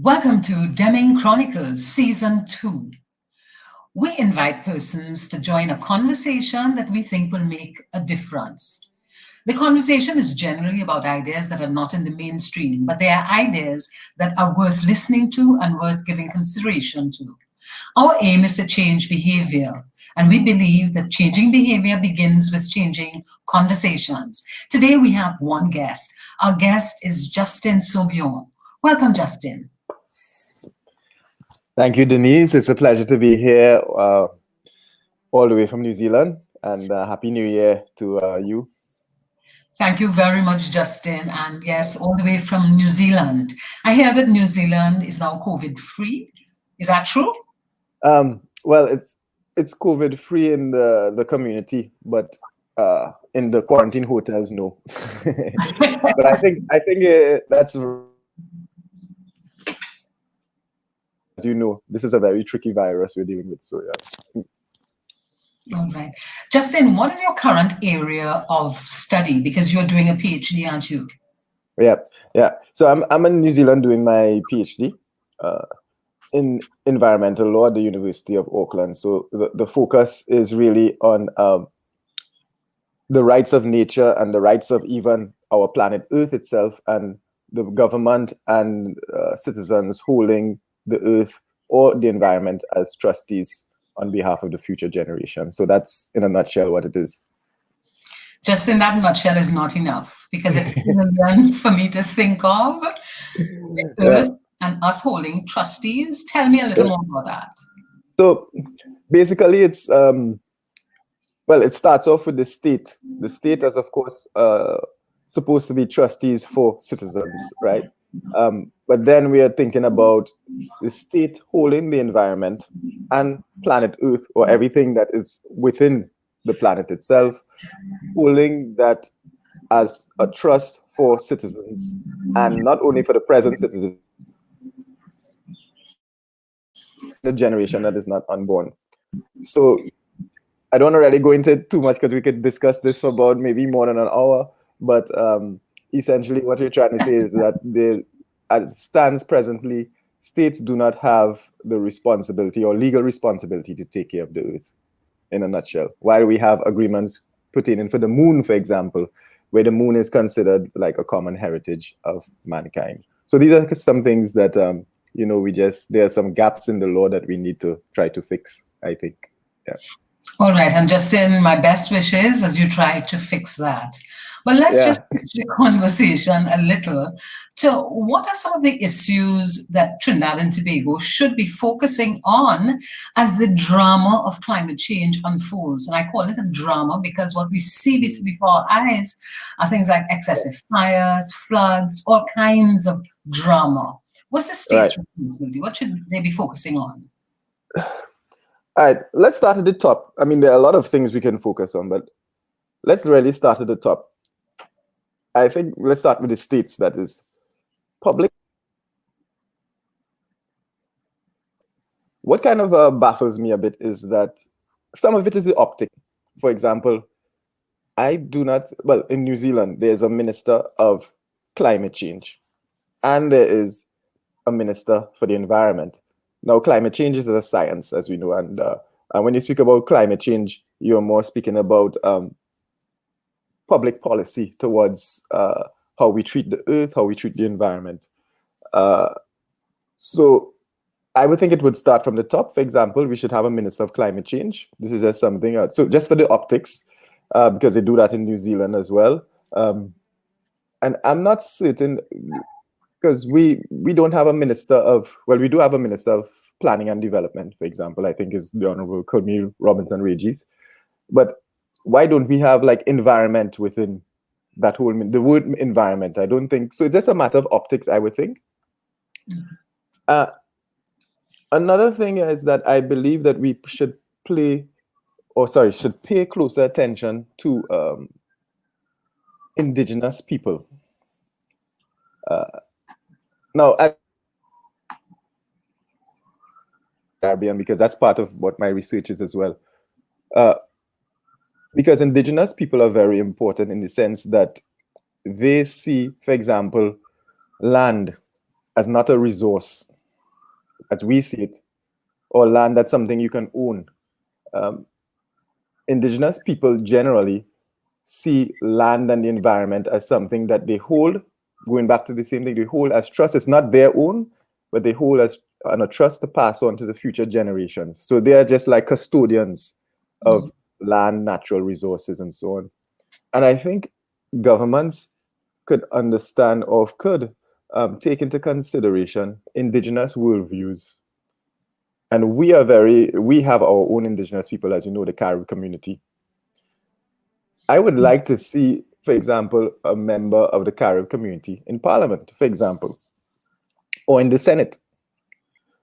Welcome to Demming Chronicles Season 2. We invite persons to join a conversation that we think will make a difference. The conversation is generally about ideas that are not in the mainstream, but they are ideas that are worth listening to and worth giving consideration to. Our aim is to change behavior, and we believe that changing behavior begins with changing conversations. Today we have one guest. Our guest is Justin Sobion. Welcome, Justin. Thank you, Denise. It's a pleasure to be here all the way from New Zealand, and Happy New Year to you. Thank you very much, Justin. And yes, all the way from New Zealand. I hear that New Zealand is now COVID-free. Is that true? Well, it's COVID-free in the community, but in the quarantine hotels, no. But I think that's, as you know, this is a very tricky virus we're dealing with. So yeah. All right. Justin, what is your current area of study? Because you're doing a PhD, aren't you? Yeah. So I'm in New Zealand doing my PhD in environmental law at the University of Auckland. So the focus is really on the rights of nature and the rights of even our planet Earth itself, and the government and citizens holding the Earth or the environment as trustees on behalf of the future generation. So that's, in a nutshell, what it is. Just in that nutshell is not enough, because it's even for me to think of the Earth and us holding trustees. Tell me a little more about that. So basically, it's well, it starts off with the state. The state is, of course, supposed to be trustees for citizens, right? But then we are thinking about the state holding the environment and planet Earth, or everything that is within the planet itself, holding that as a trust for citizens, and not only for the present citizens, the generation that is not unborn. So I don't want to really go into it too much, because we could discuss this for about maybe more than an hour. But essentially what we're trying to say is that as it stands presently, states do not have the responsibility or legal responsibility to take care of the Earth, in a nutshell. While we have agreements pertaining for the moon, for example, where the moon is considered like a common heritage of mankind. So these are some things that, there are some gaps in the law that we need to try to fix, I think. Yeah. All right, and Justin, my best wishes as you try to fix that. Well, let's just switch the conversation a little to what are some of the issues that Trinidad and Tobago should be focusing on as the drama of climate change unfolds. And I call it a drama because what we see before our eyes are things like excessive fires, floods, all kinds of drama. What's the state's responsibility? What should they be focusing on? All right, let's start at the top. I mean, there are a lot of things we can focus on, but let's really start at the top. I think let's start with the states, that is public. What kind of baffles me a bit is that some of it is the optic. For example, in New Zealand, there's a minister of climate change, and there is a minister for the environment. Now, climate change is a science, as we know, and when you speak about climate change, you're more speaking about public policy towards how we treat the Earth, how we treat the environment. So I would think it would start from the top. For example, we should have a minister of climate change. This is just something else. So just for the optics, because they do that in New Zealand as well. And I'm not certain, because we don't have a minister of, well, we do have a minister of planning and development, for example, I think is the Honorable Camille Robinson Regis. But why don't we have like environment within that whole, the word environment? I don't think, so it's just a matter of optics, I would think. Another thing is that I believe that we should pay closer attention to Indigenous people. Now, Caribbean, because that's part of what my research is as well. Because Indigenous people are very important in the sense that they see, for example, land as not a resource, as we see it, or land that's something you can own. Um, Indigenous people generally see land and the environment as something that they hold, going back to the same thing, they hold as trust. It's not their own, but they hold as on a trust to pass on to the future generations. So they are just like custodians of land, natural resources, and so on. And I think governments could understand or could take into consideration Indigenous worldviews. And we have our own Indigenous people, as you know, the Carib community. I would like to see, for example, a member of the Carib community in Parliament, for example, or in the Senate.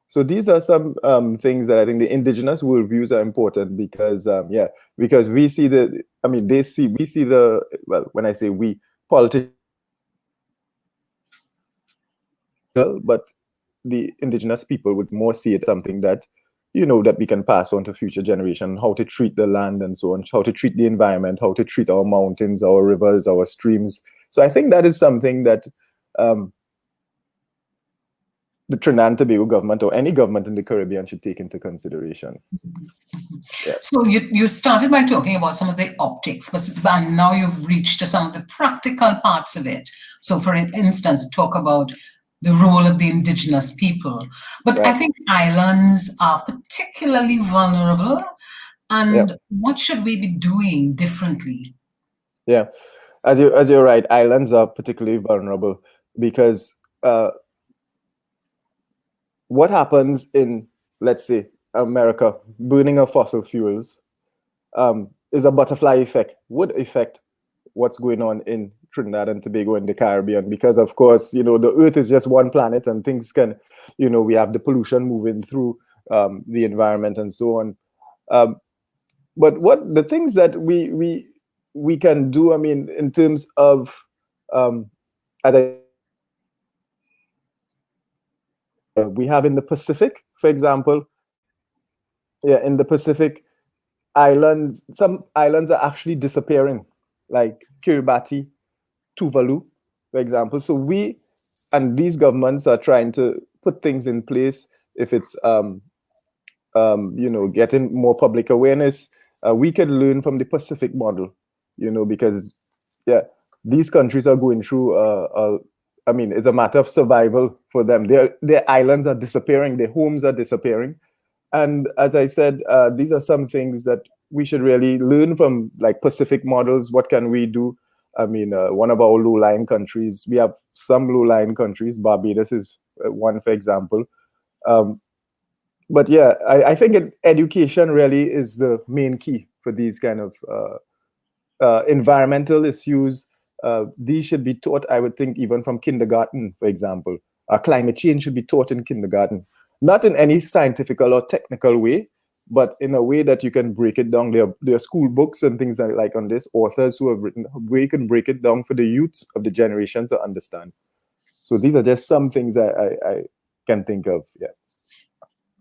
So these are some things that I think the Indigenous worldviews are important because, because we see we see the, well, when I say we, politicians, but the Indigenous people would more see it something that, that we can pass on to future generation, how to treat the land and so on, how to treat the environment, how to treat our mountains, our rivers, our streams. So I think that is something that the Trinidad and Tobago government or any government in the Caribbean should take into consideration. Yeah. So you started by talking about some of the optics, but now you've reached to some of the practical parts of it. So for instance, talk about the role of the Indigenous people. But right. I think islands are particularly vulnerable. And what should we be doing differently? Yeah, as you're right, islands are particularly vulnerable because what happens in, let's say, America, burning of fossil fuels is a butterfly effect, would affect what's going on in Trinidad and Tobago and the Caribbean, because of course, the Earth is just one planet and things can, we have the pollution moving through the environment and so on. But what the things that we can do, in terms of, we have in the Pacific, for example, in the Pacific, some islands are actually disappearing, like Kiribati, Tuvalu, for example. So we and these governments are trying to put things in place. If it's getting more public awareness, we can learn from the Pacific model, because these countries are going through it's a matter of survival for them. Their islands are disappearing, their homes are disappearing. And as I said, these are some things that we should really learn from, like Pacific models. What can we do? One of our low-lying countries, we have some low-lying countries. Barbados is one, for example. But yeah, I think education really is the main key for these kind of environmental issues. These should be taught, I would think, even from kindergarten, for example. Climate change should be taught in kindergarten. Not in any scientific or technical way, but in a way that you can break it down. There are school books and things like on this, authors who have written where you can break it down for the youth of the generation to understand. So these are just some things I can think of. Yeah.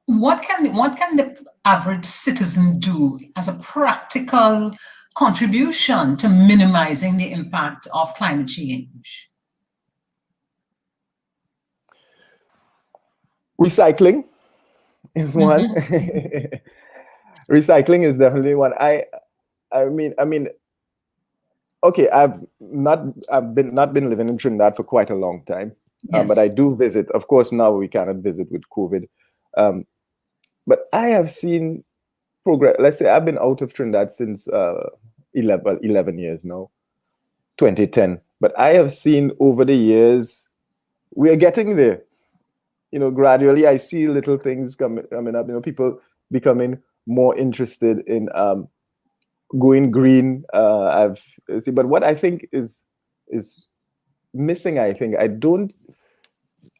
What can the average citizen do as a practical contribution to minimizing the impact of climate change? Recycling is one. Recycling is definitely one. Okay, I've not been living in Trinidad for quite a long time, yes. But I do visit. Of course, now we cannot visit with COVID, but I have seen progress. Let's say I've been out of Trinidad since 11 years now, 2010. But I have seen over the years, we are getting there. Gradually I see little things coming up, people becoming more interested in going green. But what I think is missing, I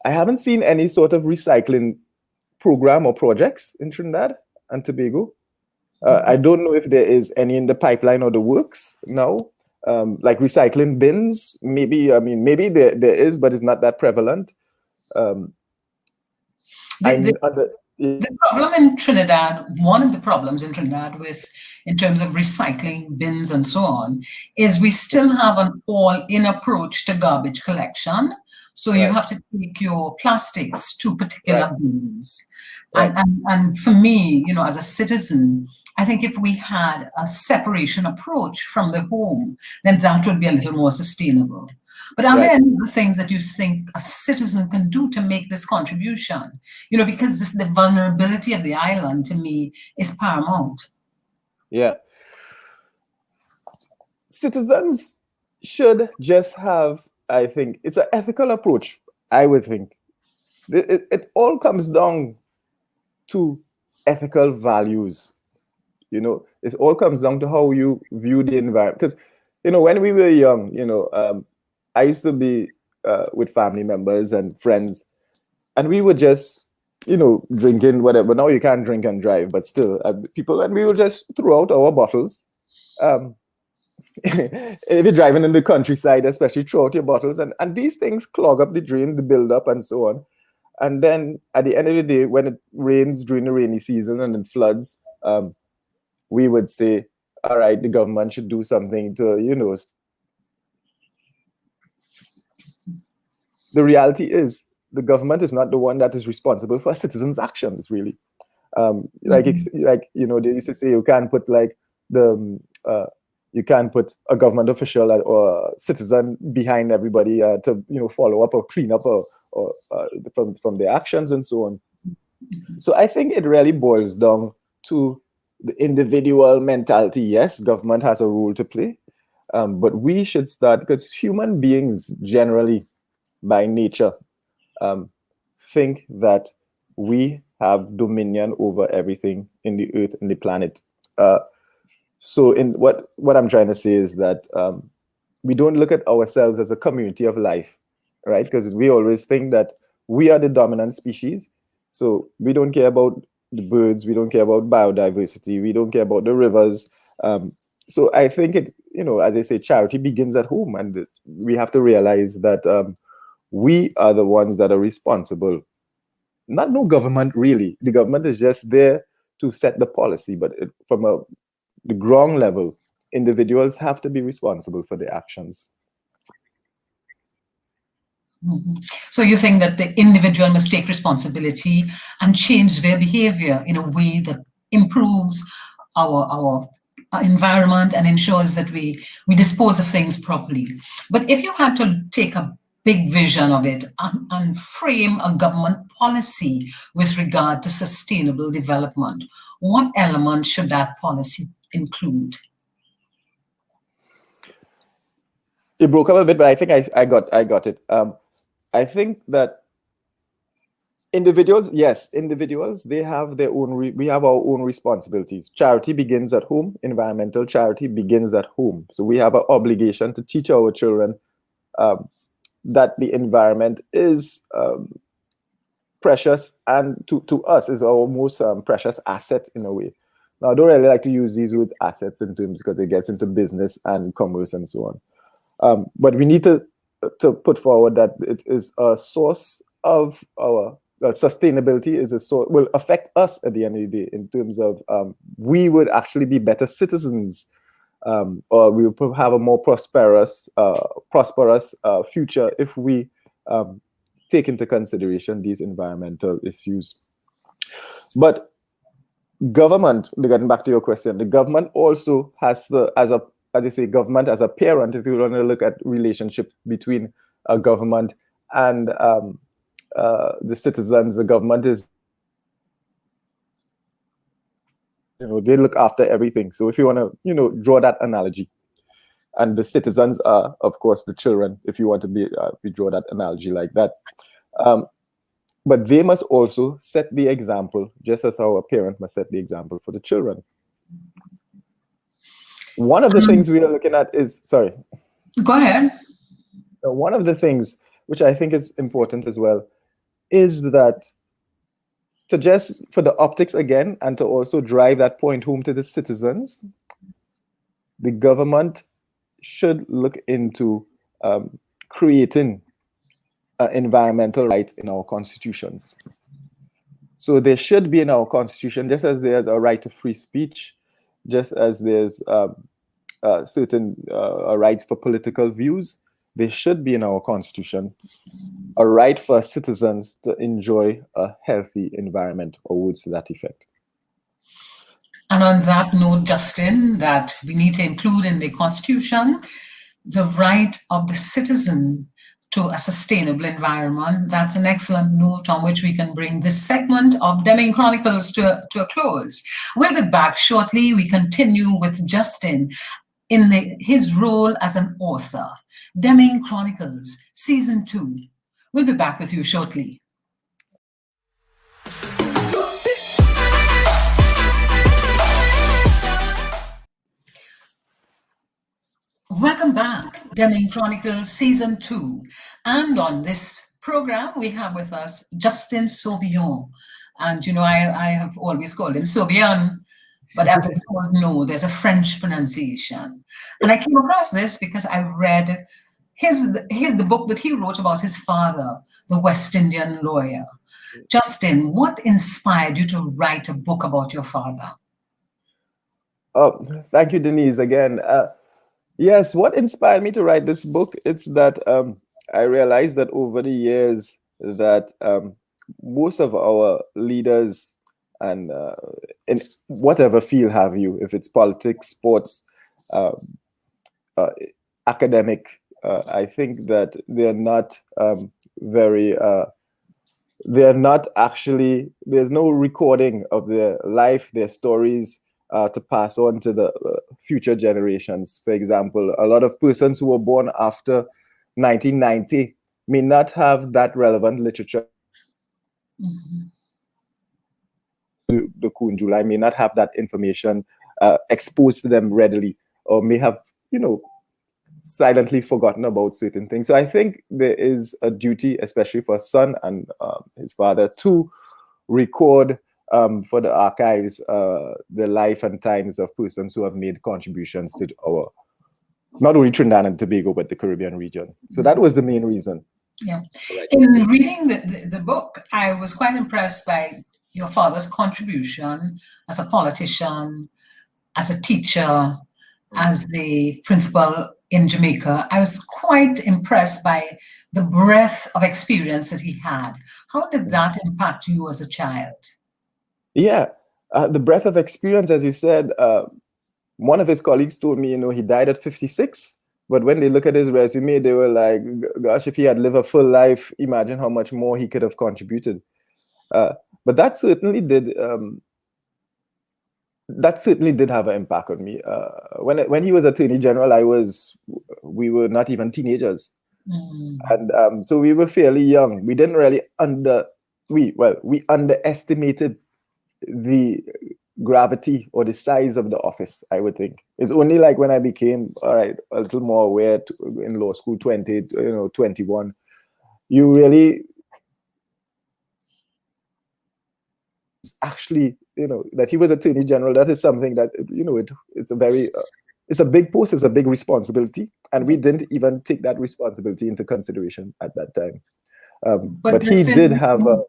haven't seen any sort of recycling program or projects in Trinidad and Tobago. I don't know if there is any in the pipeline or the works now, like recycling bins. Maybe there is, but it's not that prevalent. The problem in Trinidad, one of the problems in Trinidad in terms of recycling bins and so on, is we still have an all-in approach to garbage collection. So you have to take your plastics to particular bins. Right. And for me, as a citizen, I think if we had a separation approach from the home, then that would be a little more sustainable. But are there Right. any other things that you think a citizen can do to make this contribution? Because the vulnerability of the island, to me, is paramount. Yeah. Citizens should just have, I think, it's an ethical approach, I would think. It all comes down to ethical values. It all comes down to how you view the environment. Because, when we were young, I used to be with family members and friends, and we would just, drinking whatever. Now you can't drink and drive, but still, people, and we would just throw out our bottles. Um, if you're driving in the countryside, especially, throw out your bottles, and these things clog up the drain, the build up, and so on. And then at the end of the day, when it rains during the rainy season and it floods, we would say, all right, the government should do something to, the reality is the government is not the one that is responsible for citizens' actions, really. Like they used to say, you can't put you can't put a government official or a citizen behind everybody to follow up or clean up or from their actions and so on. So I think it really boils down to the individual mentality. Yes, government has a role to play, but we should start, because human beings generally, by nature, think that we have dominion over everything in the earth and the planet. So in what I'm trying to say is that we don't look at ourselves as a community of life, right? Because we always think that we are the dominant species. So we don't care about the birds, we don't care about biodiversity, we don't care about the rivers. So I think as I say, charity begins at home, and we have to realize that we are the ones that are responsible. No government, really. The government is just there to set the policy, but from the ground level, individuals have to be responsible for their actions. So you think that the individual must take responsibility and change their behavior in a way that improves our environment and ensures that we dispose of things properly. But if you had to take a big vision of it and frame a government policy with regard to sustainable development, what elements should that policy include? It broke up a bit, but I think I got it. I think that individuals, they have their own. We have our own responsibilities. Charity begins at home. Environmental charity begins at home. So we have an obligation to teach our children that the environment is precious, and to us is our most precious asset in a way. Now, I don't really like to use these words assets in terms, because it gets into business and commerce and so on. But we need to put forward that it is a source of our sustainability, is a source, will affect us at the end of the day, in terms of we would actually be better citizens, or we will have a more prosperous future if we take into consideration these environmental issues. But government, getting back to your question, the government also has as you say, government as a parent. If you want to look at relationship between a government and the citizens, the government is, they look after everything. So if you want to, draw that analogy, and the citizens are, of course, the children, if you want to be, if you draw that analogy like that. But they must also set the example, just as our parent must set the example for the children. One of the things we are looking at is, sorry. Go ahead. One of the things which I think is important as well is that to just for the optics again, and to also drive that point home to the citizens, the government should look into creating an environmental right in our constitutions. So there should be in our constitution, just as there's a right to free speech, just as there's certain rights for political views, there should be in our constitution a right for citizens to enjoy a healthy environment, or words to that effect. And on that note, Justin, that we need to include in the Constitution the right of the citizen to a sustainable environment. That's an excellent note on which we can bring this segment of Demming Chronicles to a close. We'll be back shortly. We continue with Justin in his role as an author. Demming Chronicles, Season 2. We'll be back with you shortly. Welcome back, Demming Chronicles Season 2. And on this program, we have with us Justin Sobion. And, you know, I have always called him Sobion, but I don't know, there's a French pronunciation. And I came across this because I read the book that he wrote about his father, the West Indian lawyer. Justin, what inspired you to write a book about your father? Oh, thank you, Denise, again. Yes, what inspired me to write this book, it's that I realized that over the years that most of our leaders and in whatever field have you, if it's politics, sports, academic, I think that they're not they're not actually, there's no recording of their life, their stories, to pass on to the future generations. For example, a lot of persons who were born after 1990 may not have that relevant literature. The coup in July may not have that information exposed to them readily, or may have, you know, silently forgotten about certain things. So I think there is a duty, especially for son and his father, to record for the archives, the life and times of persons who have made contributions to our, not only Trinidad and Tobago, but the Caribbean region. So that was the main reason. Yeah. In reading the book, I was quite impressed by your father's contribution as a politician, as a teacher, as the principal in Jamaica. I was quite impressed by the breadth of experience that he had. How did that impact you as a child? Yeah, the breadth of experience, as you said, one of his colleagues told me, you know, he died at 56, but when they look at his resume, they were like, gosh, if he had lived a full life, imagine how much more he could have contributed. But that certainly did have an impact on me. When he was Attorney General, we were not even teenagers. And so we were fairly young. We didn't really we underestimated the gravity or the size of the office, I would think. It's only like when I became a little more aware in law school, 21, you really actually, that he was Attorney General. That is something that, it's a big post, it's a big responsibility. And we didn't even take that responsibility into consideration at that time. But he did have a...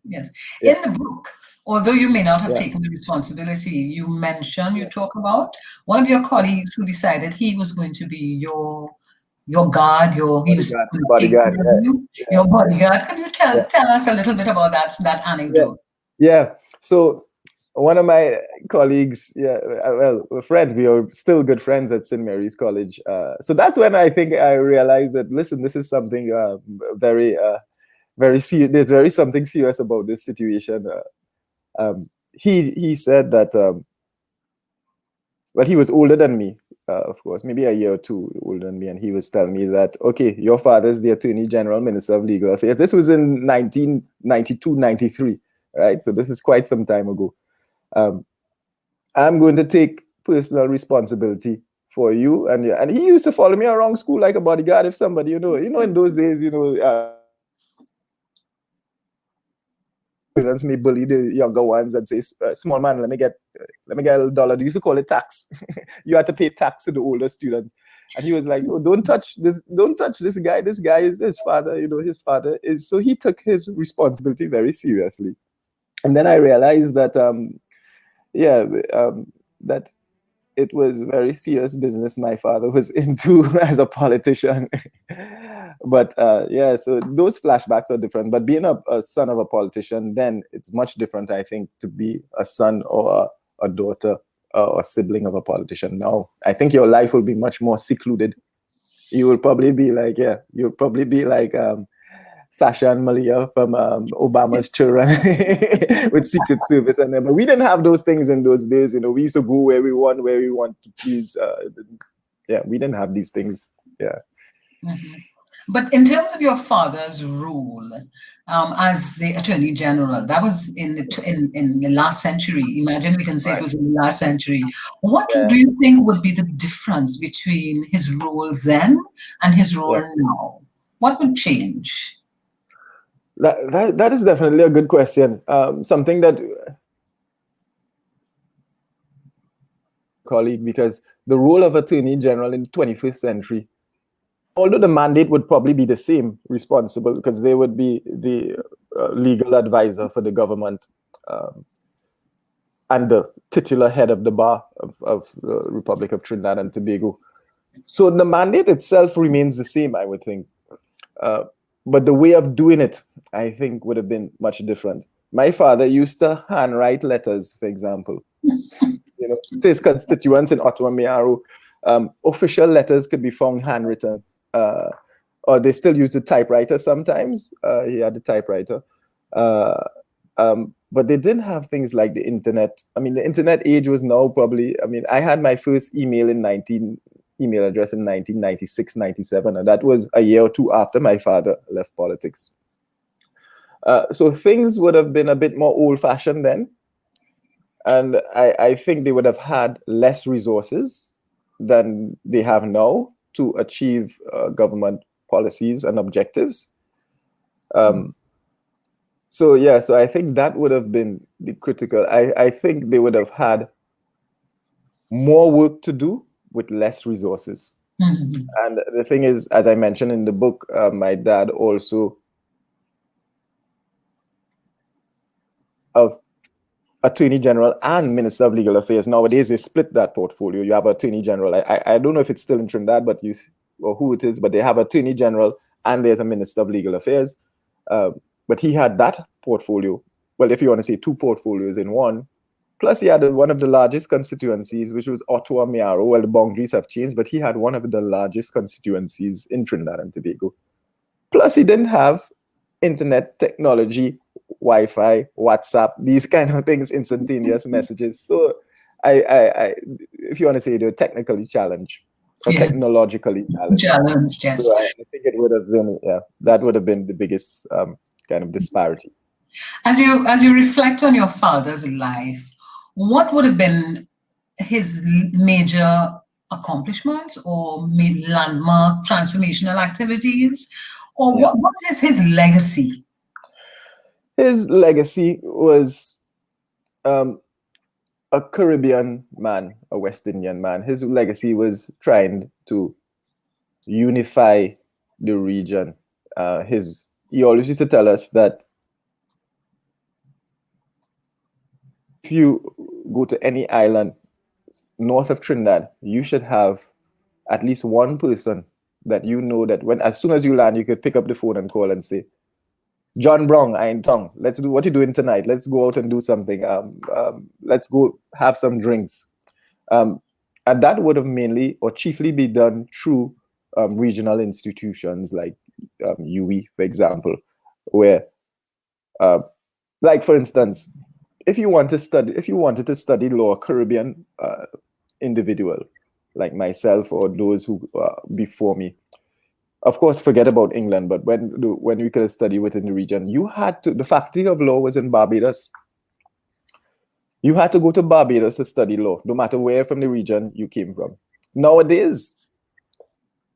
Yes. Yeah. In the book, although you may not have taken the responsibility, you talk about one of your colleagues who decided he was going to be your guard, your bodyguard. Can you tell us a little bit about that anecdote? Yeah. So one of my colleagues, a friend, we are still good friends at St. Mary's College. So that's when I think I realized that, listen, this is something very serious. There's something serious about this situation. He said that, he was older than me, of course, maybe a year or two older than me. And he was telling me that, okay, your father is the Attorney General, Minister of Legal Affairs. This was in 1992, 93, right? So this is quite some time ago. I'm going to take personal responsibility for you. And he used to follow me around school like a bodyguard. If somebody, in those days, parents may bully the younger ones and say, small man, let me get a little dollar. They used to call it tax. You had to pay tax to the older students. And he was like, oh, don't touch this guy. This guy is his father, his father is. So he took his responsibility very seriously. And then I realized that, that it was very serious business my father was into as a politician. But yeah, so those flashbacks are different. But being a son of a politician, then it's much different, I think, to be a son or a daughter or a sibling of a politician. Now, I think your life will be much more secluded. You will probably be like, yeah, you'll probably be like Sasha and Malia from Obama's Children with Secret Service and them. But we didn't have those things in those days. You know, we used to go where we want to please. Yeah, we didn't have these things. Yeah. Mm-hmm. But in terms of your father's role as the Attorney General, that was in the last century. Imagine we can say it was in the last century. What do you think would be the difference between his role then and his role now? What would change? That is definitely a good question. Something that colleague, because the role of Attorney General in the 21st century, although the mandate would probably be the same, responsible, because they would be the legal advisor for the government and the titular head of the bar of the Republic of Trinidad and Tobago. So the mandate itself remains the same, I would think. But the way of doing it, I think, would have been much different. My father used to handwrite letters, for example. You know, to his constituents in Ottawa Mearu, official letters could be found handwritten. Or they still use the typewriter sometimes. He had a typewriter. But they didn't have things like the internet. I mean, the internet age was now probably, I mean, I had my first email address in 1996, 97, and that was a year or two after my father left politics. So things would have been a bit more old-fashioned then. And I think they would have had less resources than they have now to achieve government policies and objectives. So yeah, so I think that would have been the critical. I think they would have had more work to do with less resources. Mm-hmm. And the thing is, as I mentioned in the book, my dad also of Attorney General and Minister of Legal Affairs. Nowadays, they split that portfolio. You have Attorney General. I don't know if it's still in Trinidad, but or who it is, but they have Attorney General and there's a Minister of Legal Affairs. But he had that portfolio. Well, if you want to say two portfolios in one. Plus, he had one of the largest constituencies, which was Ottawa Mearu. Well, the boundaries have changed, but he had one of the largest constituencies in Trinidad and Tobago. Plus, he didn't have internet technology, Wi-Fi, WhatsApp, these kind of things, instantaneous messages. So, if you want to say they're technically challenged or technologically challenged. Yes. So I think it would have been, that would have been the biggest kind of disparity. As you reflect on your father's life, what would have been his major accomplishments or landmark transformational activities? Or what is his legacy? His legacy was a Caribbean man, a West Indian man. His legacy was trying to unify the region. He always used to tell us that if you go to any island north of Trinidad, you should have at least one person that you know that as soon as you land, you could pick up the phone and call and say, John Brown, I'm Tong. Let's do what you doing tonight. Let's go out and do something. Let's go have some drinks. And that would have mainly or chiefly be done through regional institutions like UWI, for example, where, like for instance, if you wanted to study law, Caribbean individual like myself or those who before me, of course, forget about England, but when we could study within the region, you had to, the faculty of law was in Barbados. You had to go to Barbados to study law, no matter where from the region you came from. Nowadays,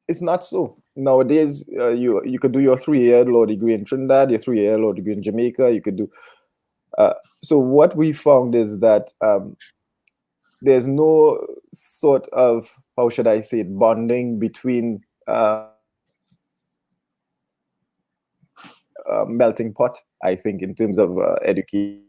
it's not so. Nowadays, you could do your 3-year law degree in Trinidad, your 3-year law degree in Jamaica. You could do. So what we found is that there's no sort of, how should I say it, bonding between melting pot, I think, in terms of education.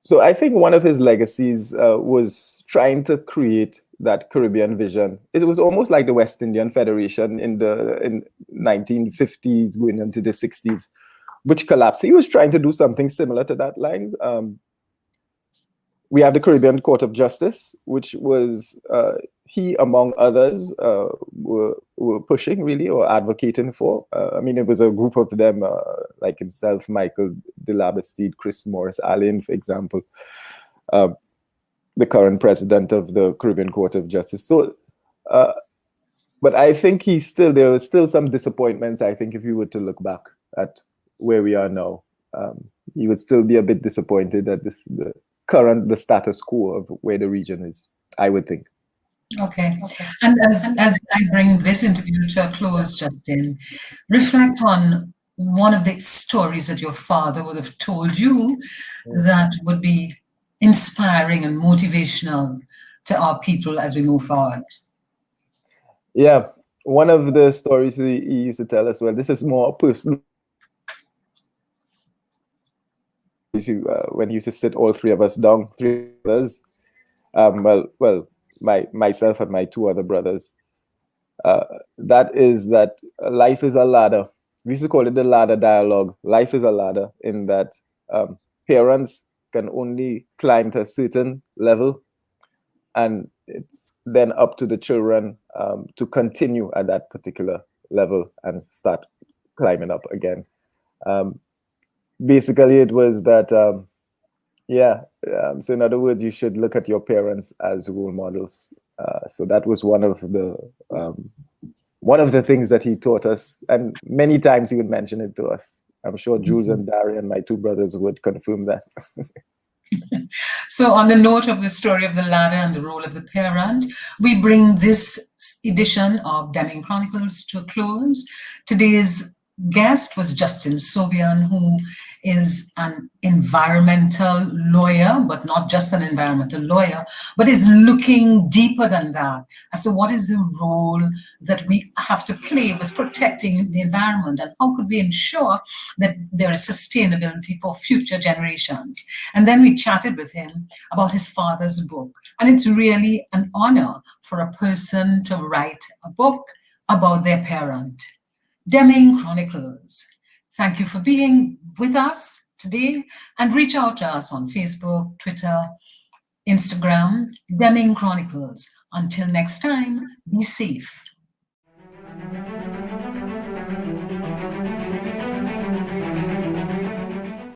So I think one of his legacies was trying to create that Caribbean vision. It was almost like the West Indian Federation in 1950s going into the 60s, which collapsed. He was trying to do something similar to that lines. We have the Caribbean Court of Justice, which was he, among others, were pushing really or advocating for. I mean, it was a group of them, like himself, Michael de Labastide, Chris Morris Allen, for example, the current president of the Caribbean Court of Justice. So, but I think there was still some disappointments. I think if you were to look back at where we are now, he would still be a bit disappointed at the status quo of where the region is, I would think. Okay. And as I bring this interview to a close, Justin, reflect on one of the stories that your father would have told you that would be inspiring and motivational to our people as we move forward. Yeah, one of the stories he used to tell us, well, this is more personal. When he used to sit all three of us down, three brothers, myself and my two other brothers, that life is a ladder. We used to call it the ladder dialogue. Life is a ladder in that parents can only climb to a certain level, and it's then up to the children to continue at that particular level and start climbing up again. Basically, it was that, so in other words, you should look at your parents as role models. So that was one of the things that he taught us, and many times he would mention it to us. I'm sure Jules and Darian, my two brothers, would confirm that. So on the note of the story of the ladder and the role of the parent, we bring this edition of Demming Chronicles to a close. Today's guest was Justin Sobion, who is an environmental lawyer, but not just an environmental lawyer, but is looking deeper than that as to what is the role that we have to play with protecting the environment, and how could we ensure that there is sustainability for future generations. And then we chatted with him about his father's book. And it's really an honor for a person to write a book about their parent. Demming Chronicles. Thank you for being with us today, and reach out to us on Facebook, Twitter, Instagram, Demming Chronicles. Until next time, be safe.